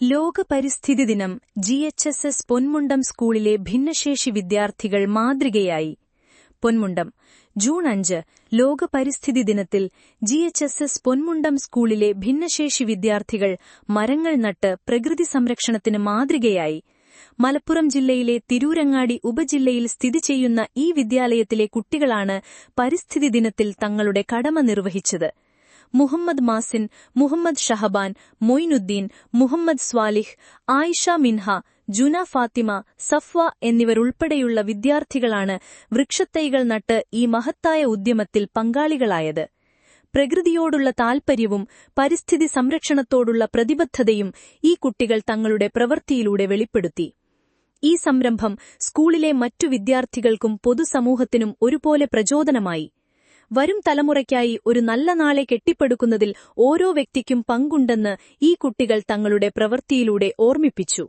ലോക പരിസ്ഥിതി ദിനം GHSS പൊന്മുണ്ടം സ്കൂളിലെ ഭിന്നശേഷി വിദ്യാർത്ഥികൾ മാതൃകയായി. പൊന്മുണ്ടം ജൂൺ 5 ലോക പരിസ്ഥിതി ദിനത്തിൽ GHSS പൊന്മുണ്ടം സ്കൂളിലെ ഭിന്നശേഷി വിദ്യാർത്ഥികൾ മരങ്ങൾ നട്ട് പ്രകൃതി സംരക്ഷണത്തിന് മാതൃകയായി. മലപ്പുറം ജില്ലയിലെ തിരൂരങ്ങാടി ഉപജില്ലയിൽ സ്ഥിതി ചെയ്യുന്ന ഈ വിദ്യാലയത്തിലെ കുട്ടികളാണ് പരിസ്ഥിതി ദിനത്തിൽ തങ്ങളുടെ കടമ നിർവഹിച്ചത്. മുഹമ്മദ് മാസിൻ, മുഹമ്മദ് ഷഹബാൻ, മൊയ്നുദ്ദീൻ, മുഹമ്മദ് സ്വാലിഹ്, ആയിഷ മിൻഹ, ജുന ഫാത്തിമ, സഫ്വ എന്നിവരുൾപ്പെടെയുള്ള വിദ്യാർത്ഥികളാണ് വൃക്ഷത്തൈകൾ നട്ട് ഈ മഹത്തായ ഉദ്യമത്തിൽ പങ്കാളികളായത്. പ്രകൃതിയോടുള്ള താൽപര്യവും പരിസ്ഥിതി സംരക്ഷണത്തോടുള്ള പ്രതിബദ്ധതയും ഈ കുട്ടികൾ തങ്ങളുടെ പ്രവൃത്തിയിലൂടെ വെളിപ്പെടുത്തി. ഈ സംരംഭം സ്കൂളിലെ മറ്റു വിദ്യാർത്ഥികൾക്കും പൊതുസമൂഹത്തിനും ഒരുപോലെ പ്രചോദനമായി. വരും തലമുറയ്ക്കായി ഒരു നല്ല നാളെ കെട്ടിപ്പടുക്കുന്നതിൽ ഓരോ വ്യക്തിക്കും പങ്കുണ്ടെന്ന് ഈ കുട്ടികൾ തങ്ങളുടെ പ്രവൃത്തിയിലൂടെ ഓർമ്മിപ്പിച്ചു.